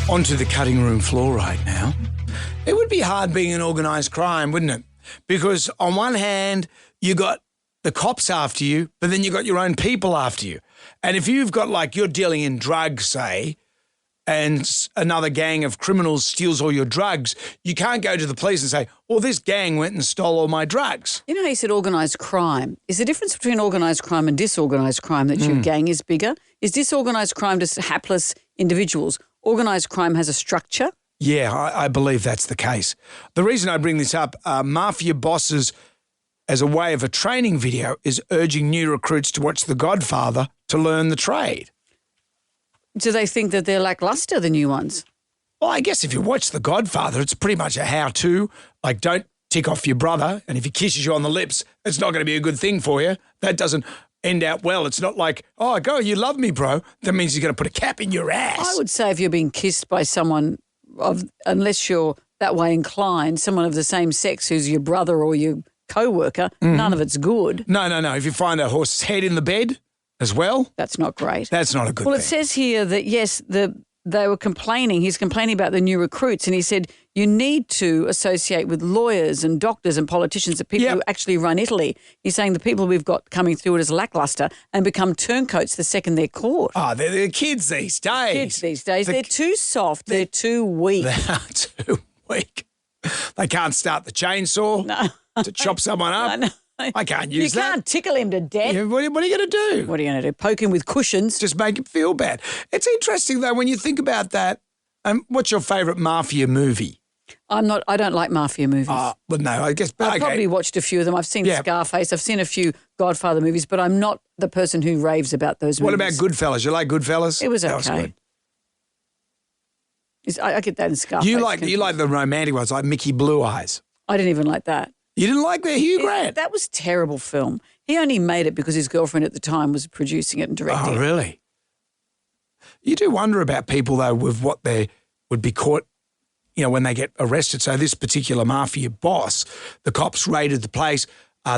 onto the cutting room floor right now. It would be hard being an organised crime, wouldn't it? Because on one hand, you got the cops after you, but then you got your own people after you. And if you've got, like, you're dealing in drugs, say, and another gang of criminals steals all your drugs, you can't go to the police and say, well, this gang went and stole all my drugs. You know how you said organised crime? Is the difference between organised crime and disorganised crime that your gang is bigger? Is disorganised crime just hapless individuals? Organised crime has a structure? Yeah, I believe that's the case. The reason I bring this up, mafia bosses, as a way of a training video, is urging new recruits to watch The Godfather to learn the trade. Do they think that they're lacklustre, the new ones? Well, I guess if you watch The Godfather, it's pretty much a how-to. Like, don't tick off your brother, and if he kisses you on the lips, it's not going to be a good thing for you. That doesn't end out well. It's not like, oh, go, you love me, bro. That means he's going to put a cap in your ass. I would say if you're being kissed by someone, unless you're that way inclined, someone of the same sex who's your brother or your co-worker, none of it's good. No. If you find a horse's head in the bed as well. That's not great. That's not a good thing. Well, it says here that, yes, they were complaining. He's complaining about the new recruits, and he said you need to associate with lawyers and doctors and politicians, the people who actually run Italy. He's saying the people we've got coming through it as lacklustre and become turncoats the second they're caught. Oh, they're kids these days. They're too soft. They're too weak. They are too weak. They can't start the chainsaw to chop someone up. No. I can't use that. You can't tickle him to death. Yeah, what are you going to do? What are you going to do? Poke him with cushions? Just make him feel bad. It's interesting, though, when you think about that. What's your favourite mafia movie? I don't like mafia movies. Well, no, I guess. I've probably watched a few of them. I've seen Scarface. I've seen a few Godfather movies, but I'm not the person who raves about those movies. What about Goodfellas? You like Goodfellas? It was okay. That was good. I get that in Scarface. You like the romantic ones, like Mickey Blue Eyes. I didn't even like that. You didn't like the Hugh Grant? That was a terrible film. He only made it because his girlfriend at the time was producing it and directing it. Oh, really? You do wonder about people, though, with what they would be caught, when they get arrested. So this particular mafia boss, the cops raided the place.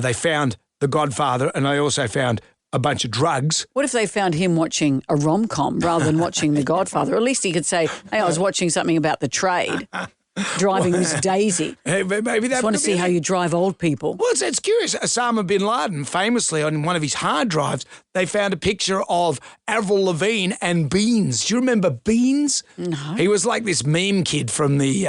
They found The Godfather, and they also found a bunch of drugs. What if they found him watching a rom-com rather than watching The Godfather? At least he could say, hey, I was watching something about the trade. Driving Miss Daisy. Hey, maybe that. Just want to see how you drive old people. Well, it's curious. Osama bin Laden, famously on one of his hard drives, they found a picture of Avril Lavigne and Beans. Do you remember Beans? No. He was like this meme kid from the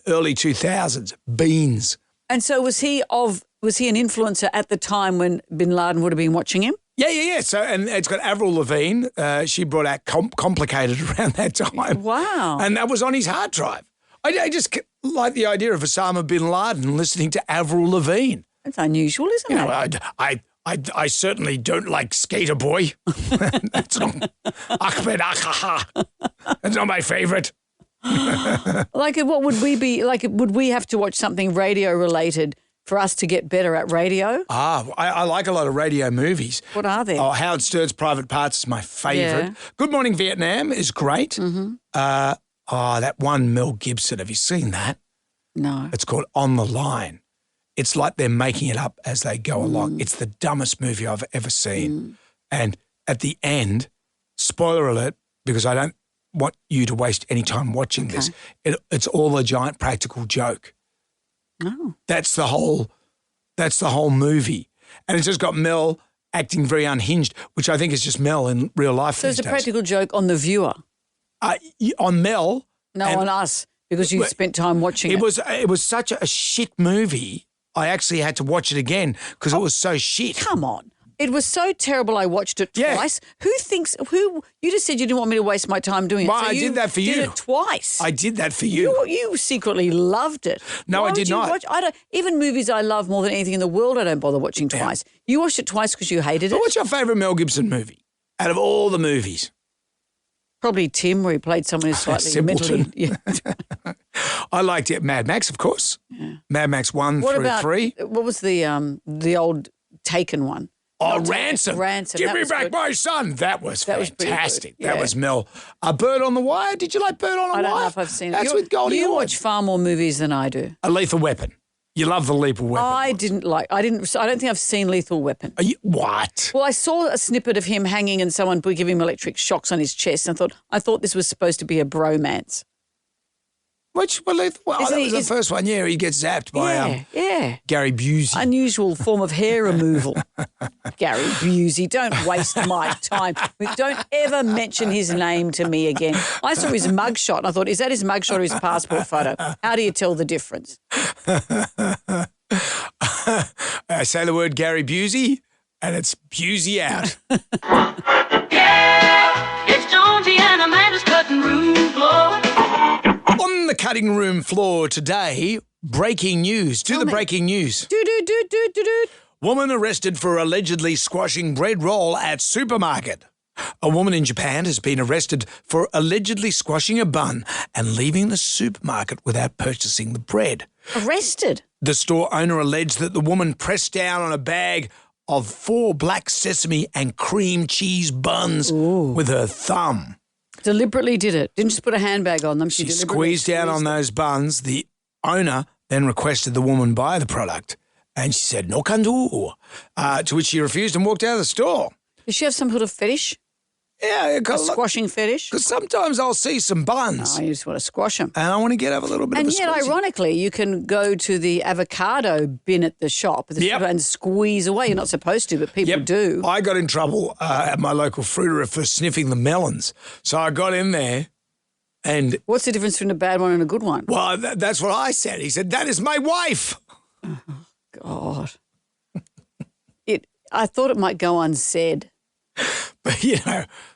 early 2000s. Beans. And so was he an influencer at the time when bin Laden would have been watching him? Yeah. So, and it's got Avril Lavigne. She brought out Complicated around that time. Wow. And that was on his hard drive. I just like the idea of Osama bin Laden listening to Avril Lavigne. That's unusual, isn't it? I certainly don't like Skater Boy. That's not Ahmed Ahaha. That's not my favourite. What would we be like? Would we have to watch something radio related for us to get better at radio? I like a lot of radio movies. What are they? Oh, Howard Stern's Private Parts is my favourite. Yeah. Good Morning Vietnam is great. Mm-hmm. That one Mel Gibson. Have you seen that? No. It's called On the Line. It's like they're making it up as they go along. It's the dumbest movie I've ever seen. And at the end, spoiler alert, because I don't want you to waste any time watching this, it's all a giant practical joke. Oh. That's the whole movie. And it's just got Mel acting very unhinged, which I think is just Mel in real life. So it's a practical joke on the viewer. On Mel. No, on us, because you spent time watching it. It was such a shit movie. I actually had to watch it again because it was so shit. Come on. It was so terrible I watched it twice. You just said you didn't want me to waste my time doing it. Well, so I did that for you. You did it twice. I did that for you. You secretly loved it. No, I did not. Even movies I love more than anything in the world, I don't bother watching twice. You watched it twice because you hated it. What's your favourite Mel Gibson movie out of all the movies? Probably Tim, where he played someone who's slightly Simpleton. mentally... Yeah. I liked it. Mad Max, of course. Yeah. Mad Max 1 through 3. What was the old Taken one? Ransom. Give me back my son. That was fantastic. Yeah. That was Mel. Bird on the Wire. Did you like Bird on the Wire? I don't know if I've seen it. That's with Goldie You Hawn. watch far more movies than I do. A Lethal Weapon. You love the Lethal Weapon. I don't think I've seen Lethal Weapon. What? Well, I saw a snippet of him hanging and someone giving him electric shocks on his chest and I thought this was supposed to be a bromance. That was the first one. Yeah, he gets zapped by Gary Busey. Unusual form of hair removal. Gary Busey, don't waste my time. Don't ever mention his name to me again. I saw his mugshot and I thought, is that his mugshot or his passport photo? How do you tell the difference? I say the word Gary Busey and it's Busey out. Yeah, it's Jonesy and Amanda's cutting room floor. On the cutting room floor today, breaking news. Do the breaking news. Do. Woman arrested for allegedly squashing bread roll at supermarket. A woman in Japan has been arrested for allegedly squashing a bun and leaving the supermarket without purchasing the bread. Arrested? The store owner alleged that the woman pressed down on a bag of 4 black sesame and cream cheese buns with her thumb. Deliberately did it. Didn't just put a handbag on them. She squeezed down on those buns. The owner then requested the woman buy the product. And she said, no can do. To which she refused and walked out of the store. Does she have some sort of fetish? Yeah. A squashing fetish? Because sometimes I'll see some buns. Oh, you just want to squash them. And I want to have a little bit of a squeeze. And yet, ironically, you can go to the avocado bin at the shop and squeeze away. You're not supposed to, but people do. I got in trouble at my local fruiterer for sniffing the melons. So I got in there and... What's the difference between a bad one and a good one? Well, that's what I said. He said, that is my wife. God. I thought it might go unsaid. But,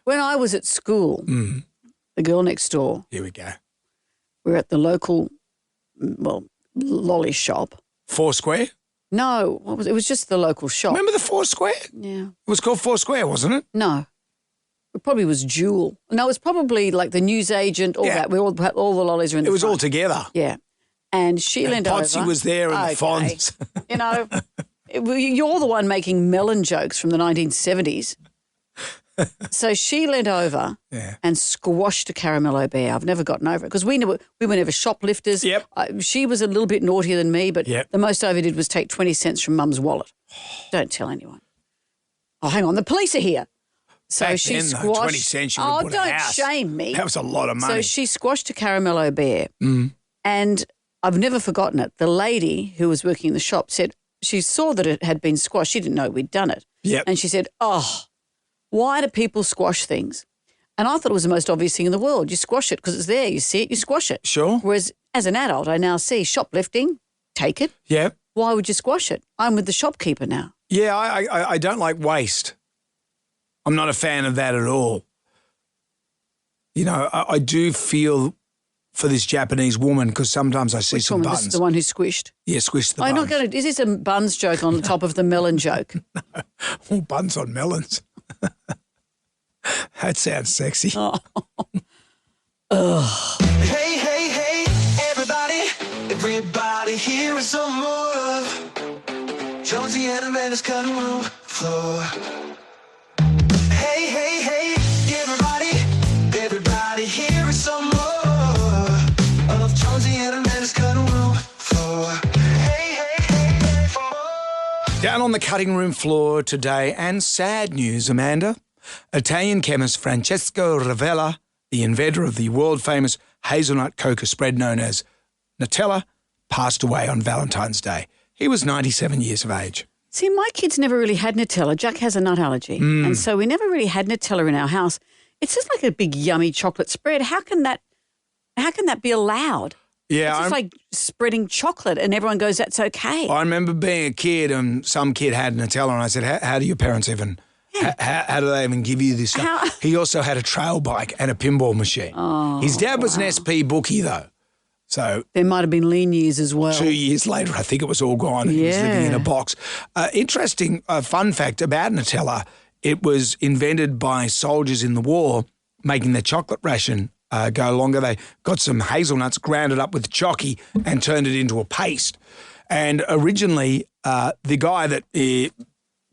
when I was at school, the girl next door. Here we go. We were at the local, lolly shop. Foursquare? No, it was just the local shop. Remember the Foursquare? Yeah. It was called Foursquare, wasn't it? No. It probably was Jewel. No, it was probably like the newsagent, all that. All the lollies are in the It was front. all together. Yeah. And she leaned over. Potsy was there and the Fonz. You're the one making melon jokes from the 1970s. So she leaned over and squashed a Caramello bear. I've never gotten over it because we were never shoplifters. Yep. She was a little bit naughtier than me, but the most I ever did was take 20 cents from Mum's wallet. Don't tell anyone. Oh, hang on. The police are here. So Back she then, squashed. 20 cents you would have bought a house. Don't shame me. That was a lot of money. So she squashed a Caramello bear. And I've never forgotten it. The lady who was working in the shop said she saw that it had been squashed. She didn't know we'd done it. Yep. And she said, why do people squash things? And I thought it was the most obvious thing in the world. You squash it because it's there. You see it, you squash it. Sure. Whereas as an adult, I now see shoplifting, take it. Yeah. Why would you squash it? I'm with the shopkeeper now. Yeah, I don't like waste. I'm not a fan of that at all. I do feel for this Japanese woman because sometimes I see some buns. This is the one who squished? Yeah, squished the buns. Not gonna, is this a buns joke on the top of the melon joke? No. Oh, buns on melons. That sounds sexy. Oh. Hey, hey, hey, everybody here is some more of Jonesy and Amanda's cutting room floor. Hey, hey, hey, everybody here is some more of Jonesy and Amanda's cutting room floor. Hey, hey, hey, hey, for more. Down on the cutting room floor today, and sad news, Amanda. Italian chemist Francesco Ravella, the inventor of the world-famous hazelnut cocoa spread known as Nutella, passed away on Valentine's Day. He was 97 years of age. See, my kids never really had Nutella. Jack has a nut allergy, and so we never really had Nutella in our house. It's just like a big yummy chocolate spread. How can that be allowed? Yeah, it's just like spreading chocolate, and everyone goes, "That's okay." I remember being a kid, and some kid had Nutella, and I said, "How do your parents even? How do they even give you this stuff?" He also had a trail bike and a pinball machine. Oh, his dad was an SP bookie, though. So there might have been lean years as well. 2 years later, I think it was all gone. And he was living in a box. Interesting fun fact about Nutella, it was invented by soldiers in the war making their chocolate ration go longer. They got some hazelnuts, ground it up with chocky and turned it into a paste. And originally, the guy that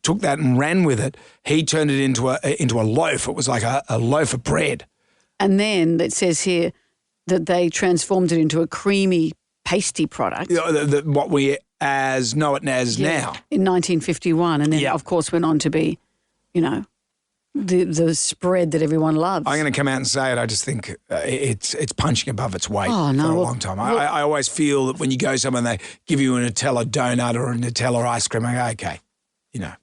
took that and ran with it, he turned it into a loaf. It was like a loaf of bread. And then it says here that they transformed it into a creamy, pasty product. What we know it as now. In 1951. And then, of course, went on to be, the spread that everyone loves. I'm going to come out and say it. I just think it's punching above its weight Oh, no. for a long time. I always feel that when you go somewhere and they give you a Nutella donut or a Nutella ice cream, I go, okay,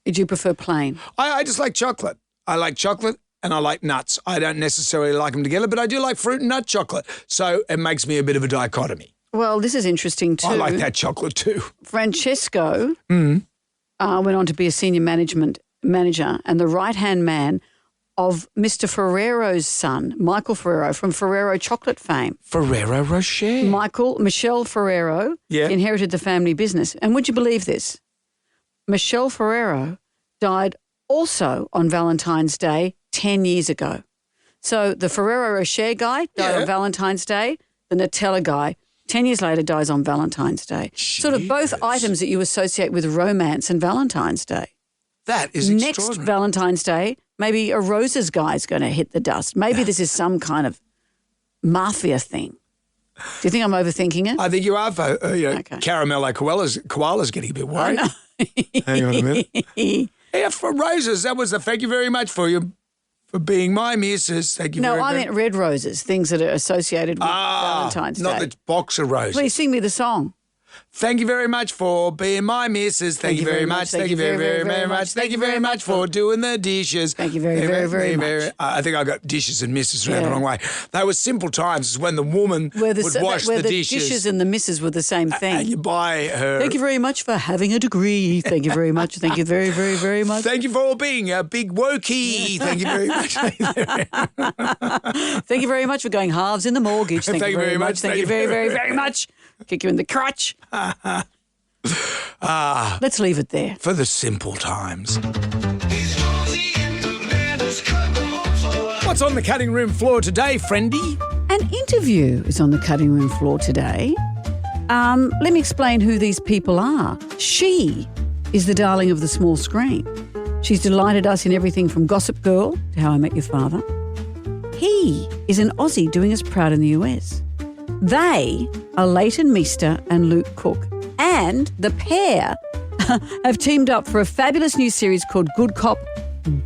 Did you prefer plain? I just like chocolate. I like chocolate and I like nuts. I don't necessarily like them together, but I do like fruit and nut chocolate. So it makes me a bit of a dichotomy. Well, this is interesting too. I like that chocolate too. Francesco went on to be a senior manager and the right-hand man of Mr. Ferrero's son, Michael Ferrero, from Ferrero chocolate fame. Ferrero Rocher. Michelle Ferrero inherited the family business. And would you believe this? Michelle Ferrero died also on Valentine's Day 10 years ago. So the Ferrero Rocher guy died on Valentine's Day. The Nutella guy, 10 years later, dies on Valentine's Day. Jeez. Sort of both items that you associate with romance and Valentine's Day. That is Next extraordinary. Valentine's Day, maybe a roses guy's going to hit the dust. Maybe this is some kind of mafia thing. Do you think I'm overthinking it? I think you are. Caramello koala's getting a bit worried. Hang on a minute. Yeah, for roses, that was the thank you very much for being my missus. Thank you very much. No, I meant red roses, things that are associated with Valentine's Day. Not the box of roses. Please sing me the song. Thank you very much for being my missus. Thank you very much. Thank you very, very, very much. Thank you very much for doing the dishes. Thank you very, very, very much. I think I got dishes and missus around the wrong way. They were simple times. It's when the woman would wash where the dishes. Dishes and the missus were the same thing. And you buy her. Thank you very much for having a degree. Thank you very much. Thank you very, very, very much. Thank you for being a big wokey. Thank you very much. Thank you very much for going halves in the mortgage. Thank you very much. Thank you very, very, very much. Kick you in the crotch. Let's leave it there. For the simple times. What's on the cutting room floor today, friendy? An interview is on the cutting room floor today. Let me explain who these people are. She is the darling of the small screen. She's delighted us in everything from Gossip Girl to How I Met Your Father. He is an Aussie doing us proud in the US. They are Leighton Meester and Luke Cook. And the pair have teamed up for a fabulous new series called Good Cop,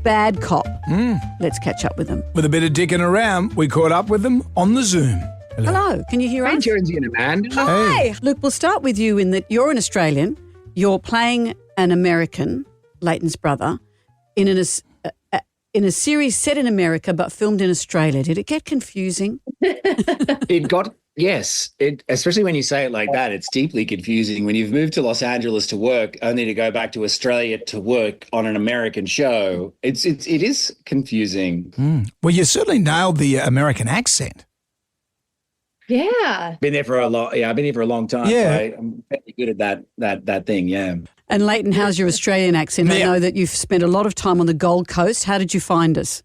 Bad Cop. Let's catch up with them. With a bit of dicking around, we caught up with them on the Zoom. Hello, can you hear us? Hey, Jonesy and Amanda. Hi. Luke, we'll start with you in that you're an Australian. You're playing an American, Leighton's brother, in a series set in America but filmed in Australia. Did it get confusing? Yes, especially when you say it like that, it's deeply confusing. When you've moved to Los Angeles to work, only to go back to Australia to work on an American show, it is confusing. Well, you certainly nailed the American accent. Yeah. Been there for a long. Yeah, I've been here for a long time. Yeah. So I'm pretty good at that thing. Yeah. And Leighton, how's your Australian accent? I know that you've spent a lot of time on the Gold Coast. How did you find us?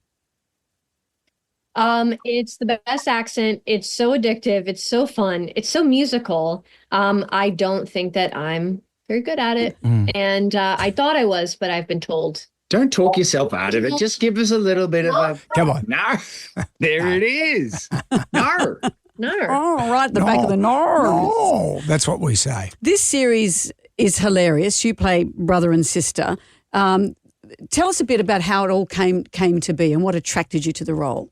It's the best accent. It's so addictive. It's so fun. It's so musical. I don't think that I'm very good at it. And I thought I was, but I've been told. Don't talk yourself out of it. Just give us a little bit of a. Come on. No, there it is. No. No. Oh, right at the back of the nose. No, that's what we say. This series is hilarious. You play brother and sister. Tell us a bit about how it all came to be and what attracted you to the role.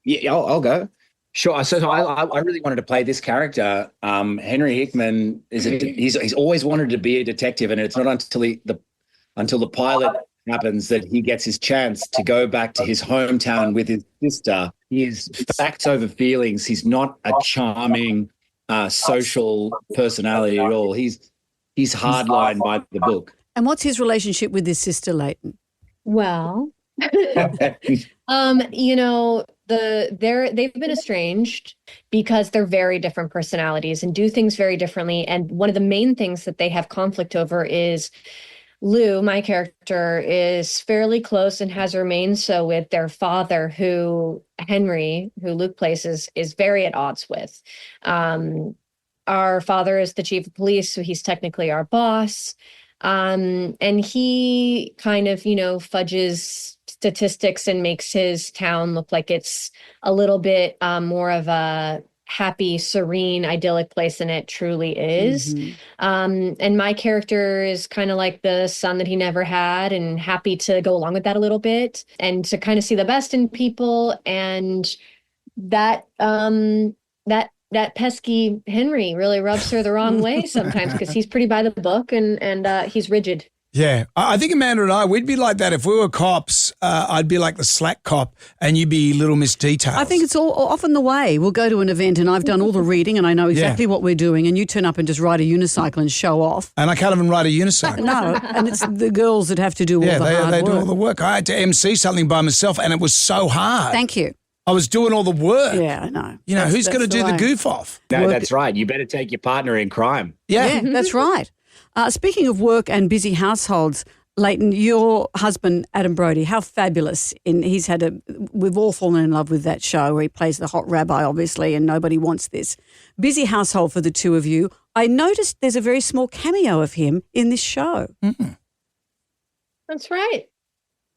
Yeah, I'll go. Sure. So I really wanted to play this character. Henry Hickman he's always wanted to be a detective, and it's not until the pilot happens that he gets his chance to go back to his hometown with his sister. He is facts over feelings. He's not a charming social personality at all. He's hardline by the book. And what's his relationship with his sister, Leighton? Well, they've been estranged because they're very different personalities and do things very differently. And one of the main things that they have conflict over is Lou, my character, is fairly close and has remained so with their father, Henry, who Luke plays, is very at odds with. Our father is the chief of police, so he's technically our boss. And he kind of, fudges statistics and makes his town look like it's a little bit more of a happy, serene, idyllic place than it truly is. And my character is kind of like the son that he never had, and happy to go along with that a little bit and to kind of see the best in people. And that that pesky Henry really rubs her the wrong way sometimes, because he's pretty by the book and he's rigid. Yeah, I think Amanda and I, we'd be like that. If we were cops, I'd be like the slack cop and you'd be Little Miss Details. I think it's all often the way. We'll go to an event and I've done all the reading and I know exactly what we're doing, and you turn up and just ride a unicycle and show off. And I can't even ride a unicycle. No, and it's the girls that have to do all the hard they work. do all the work. I had to MC something by myself and it was so hard. Thank you. I was doing all the work. Yeah, I know. You know, who's going to do the way. goof off? No, that's right. You better take your partner in crime. Yeah, that's right. Speaking of work and busy households, Leighton, your husband, Adam Brody, how fabulous. We've all fallen in love with that show where he plays the hot rabbi, obviously, and nobody wants this. Busy household for the two of you. I noticed there's a very small cameo of him in this show. Mm-hmm. That's right.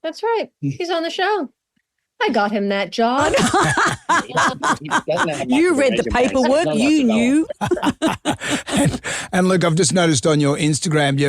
That's right. He's on the show. I got him that job. You read the paperwork. You knew. And look, I've just noticed on your Instagram,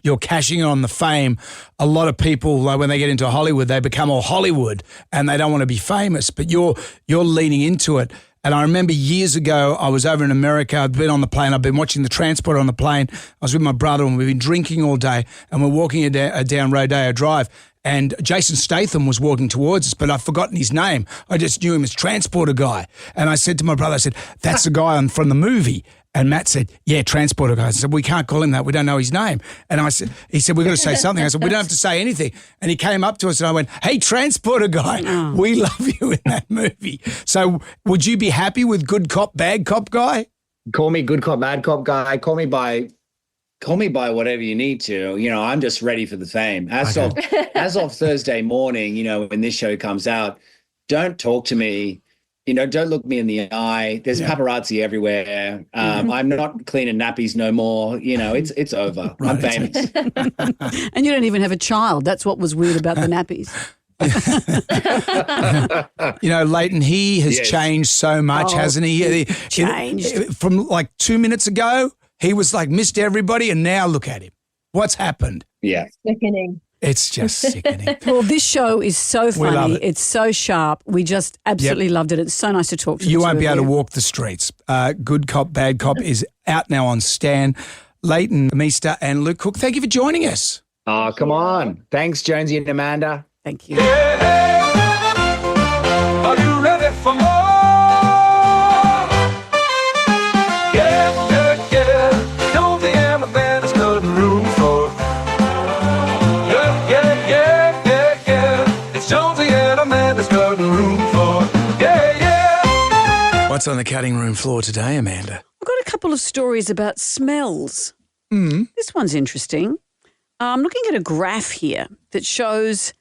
you're cashing in on the fame. A lot of people, like when they get into Hollywood, they become all Hollywood and they don't want to be famous. But you're leaning into it. And I remember years ago, I was over in America. I'd been on the plane. I'd been watching the transporter on the plane. I was with my brother and we've been drinking all day. And we're walking down Rodeo Drive. And Jason Statham was walking towards us, but I've forgotten his name. I just knew him as Transporter Guy. And I said to my brother, I said, that's the guy from the movie. And Matt said, yeah, Transporter Guy. I said, we can't call him that. We don't know his name. And he said, we've got to say something. I said, we don't have to say anything. And he came up to us and I went, hey, Transporter Guy, we love you in that movie. So would you be happy with good cop, bad cop guy? Call me good cop, bad cop guy. Call me by whatever you need to. I'm just ready for the fame. As of Thursday morning, when this show comes out, don't talk to me. Don't look me in the eye. There's paparazzi everywhere. I'm not cleaning nappies no more. It's over. Right. I'm famous. And you don't even have a child. That's what was weird about the nappies. Leighton, he has changed so much, hasn't he? Changed. From like 2 minutes ago, he was like missed everybody, and now look at him. What's happened? Yeah. Sickening. It's just sickening. Well, this show is so funny. We love it. It's so sharp. We just absolutely loved it. It's so nice to talk to you. You won't be able to walk the streets. Good Cop, Bad Cop is out now on Stan. Leighton Meester and Luke Cook, thank you for joining us. Oh, come on. Thanks, Jonesy and Amanda. Thank you. Are you ready for more? Yeah. Jonesy and Amanda's got room for. Yeah. It's Jonesy and Amanda's got room for. Yeah. What's on the cutting room floor today, Amanda? I've got a couple of stories about smells. This one's interesting. I'm looking at a graph here that shows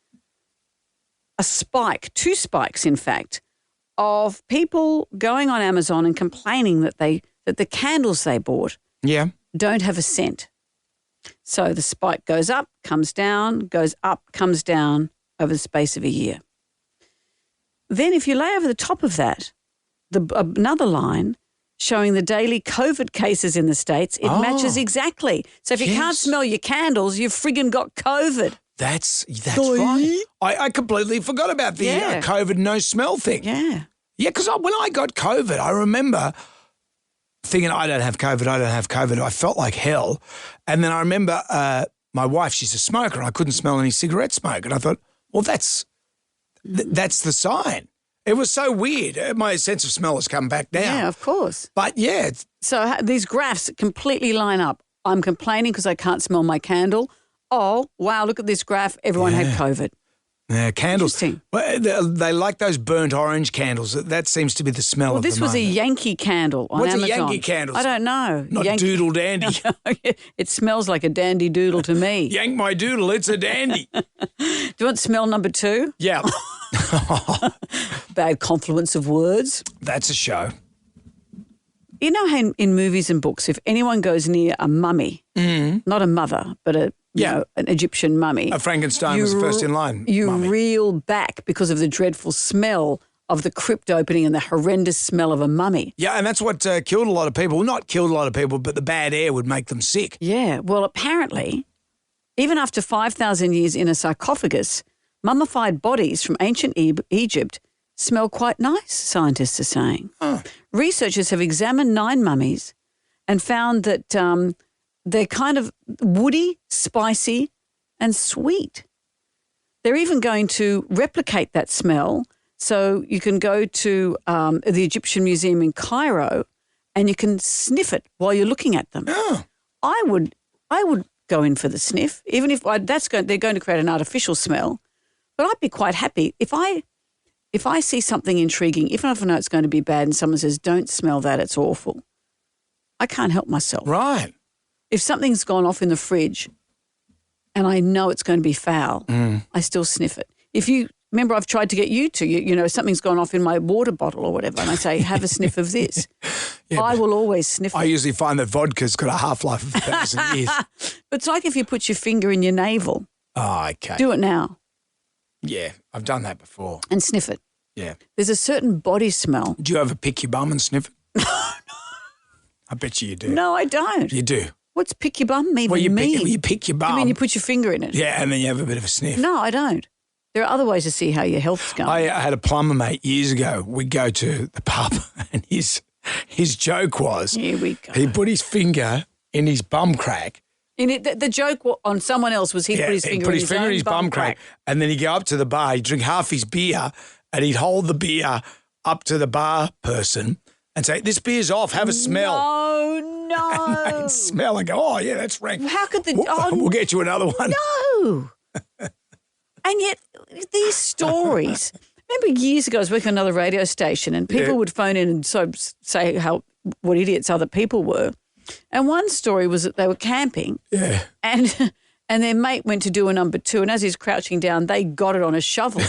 a spike, 2 spikes, in fact, of people going on Amazon and complaining that the candles they bought don't have a scent. So the spike goes up, comes down, goes up, comes down over the space of a year. Then if you lay over the top of that, another line showing the daily COVID cases in the States, it matches exactly. So if you can't smell your candles, you've friggin' got COVID. That's right. I completely forgot about the COVID no smell thing. Yeah. Yeah, because when I got COVID, I remember thinking, I don't have COVID. I felt like hell. And then I remember my wife, she's a smoker, and I couldn't smell any cigarette smoke. And I thought, well, that's the sign. It was so weird. My sense of smell has come back down. Yeah, of course. But yeah. So these graphs completely line up. I'm complaining because I can't smell my candle. Oh, wow, look at this graph. Everyone had COVID. Yeah, candles. Interesting. Well, they like those burnt orange candles. That seems to be the smell of the this was a Yankee candle on What's Amazon. a Yankee candle? I don't know. Not Doodle Dandy. It smells like a dandy doodle to me. Yank my doodle, it's a dandy. Do you want smell number 2? Yeah. Bad confluence of words. That's a show. You know how in movies and books, if anyone goes near a mummy, not a mother, but an Egyptian mummy. Frankenstein was first in line. You mummy. reel back because of the dreadful smell of the crypt opening and the horrendous smell of a mummy. Yeah, and that's what killed a lot of people. Well, not killed a lot of people, but the bad air would make them sick. Yeah, well, apparently, even after 5,000 years in a sarcophagus, mummified bodies from ancient Egypt smell quite nice, scientists are saying. Oh. Researchers have examined 9 mummies and found that they're kind of woody, spicy, and sweet. They're even going to replicate that smell. So you can go to the Egyptian Museum in Cairo and you can sniff it while you're looking at them. Oh. I would go in for the sniff, even if they're going to create an artificial smell. But I'd be quite happy if I see something intriguing, even if I know it's going to be bad and someone says, don't smell that, it's awful. I can't help myself. Right. If something's gone off in the fridge and I know it's going to be foul, I still sniff it. Remember, I've tried to get you to, something's gone off in my water bottle or whatever, and I say, have a sniff of this. Yeah, I will always sniff I it. usually find that vodka's got a half-life of 1,000 years. But it's like if you put your finger in your navel. Oh, okay. Do it now Yeah, I've done that before. and sniff it. Yeah. There's a certain body smell. Do you ever pick your bum and sniff it? No. I bet you do. No, I don't. You do. What's pick your bum even Well, you mean? pick your bum. You mean you put your finger in it? Yeah, and then you have a bit of a sniff. No, I don't. There are other ways to see how your health's going. I had a plumber mate years ago. We'd go to the pub and his joke was Here we go. he put his finger in his bum crack. In it, the joke on someone else was he'd put his finger in his bum crack. And then he'd go up to the bar, he'd drink half his beer and he'd hold the beer up to the bar person and say, this beer's off, have a smell. No. They'd smell and go, oh, yeah, that's rank. How could the... We'll get you another one. No. And yet these stories... Remember years ago I was working on another radio station and people would phone in and say what idiots other people were. And one story was that they were camping and their mate went to do a number 2 and as he's crouching down, they got it on a shovel.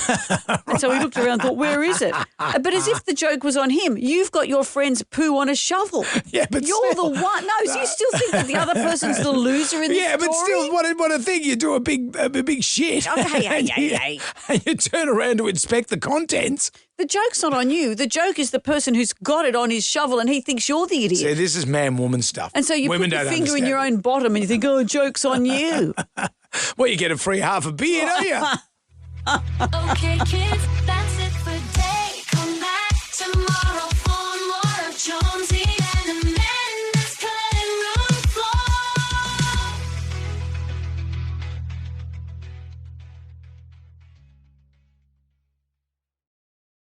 And so he looked around and thought, where is it? But as if the joke was on him, you've got your friend's poo on a shovel. Yeah, but you're still, the one. No, so you still think that the other person's the loser in this story? Yeah, but still, what a thing. You do a big shit. Hey. And you turn around to inspect the contents. The joke's not on you. The joke is the person who's got it on his shovel and he thinks you're the idiot. See, this is man-woman stuff. And so you Women put your don't finger in understand your it. own bottom and you think, oh, joke's on you. Well, you get a free half a beer, don't you? Okay, kids,